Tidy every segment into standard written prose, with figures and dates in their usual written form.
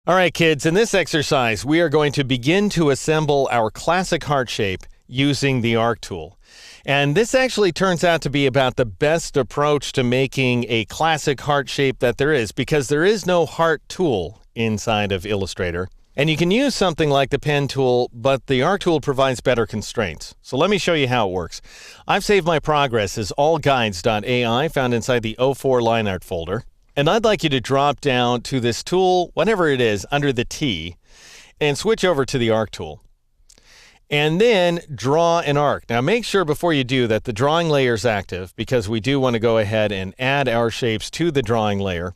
All right, kids, in this exercise, we are going to begin to assemble our classic heart shape using the arc tool. And this actually turns out to be about the best approach to making a classic heart shape that there is, because there is no heart tool inside of Illustrator. And you can use something like the pen tool, but the arc tool provides better constraints. So let me show you how it works. I've saved my progress as allguides.ai found inside the 04 line art folder. And I'd like you to drop down to this tool, whatever it is, under the T, and switch over to the arc tool. And then draw an arc. Now make sure before you do that the drawing layer is active, because we do want to go ahead and add our shapes to the drawing layer.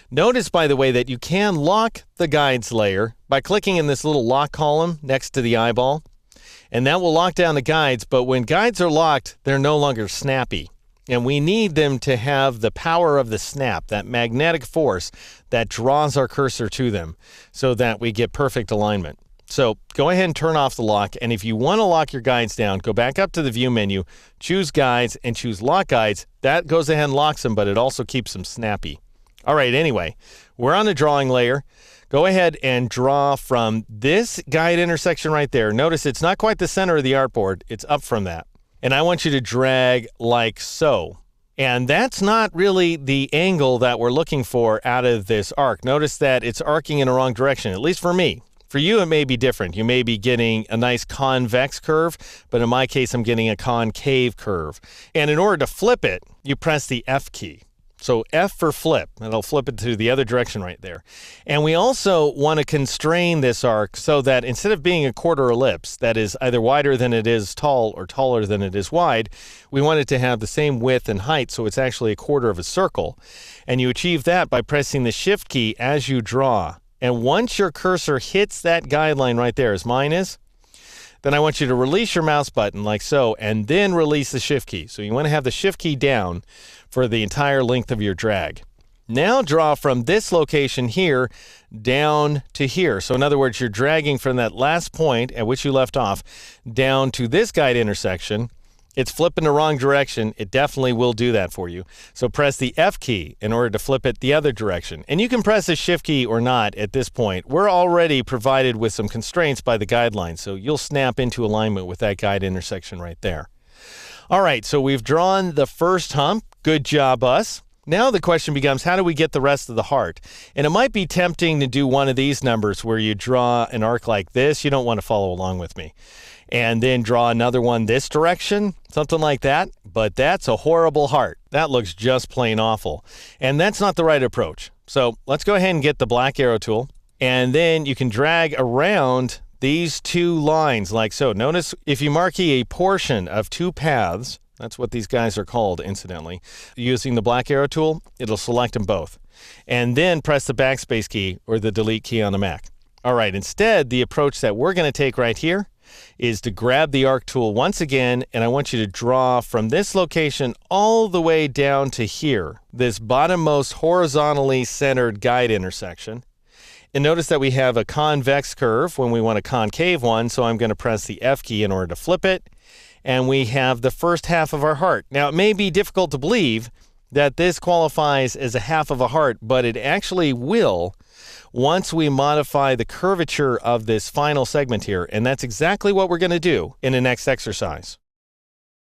Notice, by the way, that you can lock the guides layer by clicking in this little lock column next to the eyeball. And that will lock down the guides, but when guides are locked, they're no longer snappy. And we need them to have the power of the snap, that magnetic force that draws our cursor to them so that we get perfect alignment. So go ahead and turn off the lock. And if you want to lock your guides down, go back up to the view menu, choose guides and choose lock guides. That goes ahead and locks them, but it also keeps them snappy. All right, anyway, we're on the drawing layer. Go ahead and draw from this guide intersection right there. Notice it's not quite the center of the artboard. It's up from that. And I want you to drag like so. And that's not really the angle that we're looking for out of this arc. Notice that it's arcing in the wrong direction, at least for me. For you, it may be different. You may be getting a nice convex curve, but in my case, I'm getting a concave curve. And in order to flip it, you press the F key. So F for flip, and it'll flip it to the other direction right there. And we also want to constrain this arc so that instead of being a quarter ellipse that is either wider than it is tall or taller than it is wide, we want it to have the same width and height, so it's actually a quarter of a circle. And you achieve that by pressing the Shift key as you draw. And once your cursor hits that guideline right there, as mine is, then I want you to release your mouse button like so, and then release the Shift key. So you want to have the Shift key down for the entire length of your drag. Now draw from this location here down to here. So in other words, you're dragging from that last point at which you left off down to this guide intersection. It's flipping the wrong direction. It definitely will do that for you. So press the F key in order to flip it the other direction. And you can press the Shift key or not at this point. We're already provided with some constraints by the guidelines, so you'll snap into alignment with that guide intersection right there. All right, so we've drawn the first hump. Good job, us. Now the question becomes, how do we get the rest of the heart? And it might be tempting to do one of these numbers where you draw an arc like this. You don't want to follow along with me. And then draw another one this direction, something like that. But that's a horrible heart. That looks just plain awful. And that's not the right approach. So let's go ahead and get the black arrow tool. And then you can drag around these two lines like so. Notice if you marquee a portion of two paths, that's what these guys are called, incidentally. Using the black arrow tool, it'll select them both. And then press the backspace key or the delete key on the Mac. All right, instead, the approach that we're going to take right here is to grab the arc tool once again, and I want you to draw from this location all the way down to here, this bottommost horizontally centered guide intersection. And notice that we have a convex curve when we want a concave one, so I'm going to press the F key in order to flip it. And we have the first half of our heart. Now, it may be difficult to believe that this qualifies as a half of a heart, but it actually will once we modify the curvature of this final segment here. And that's exactly what we're going to do in the next exercise.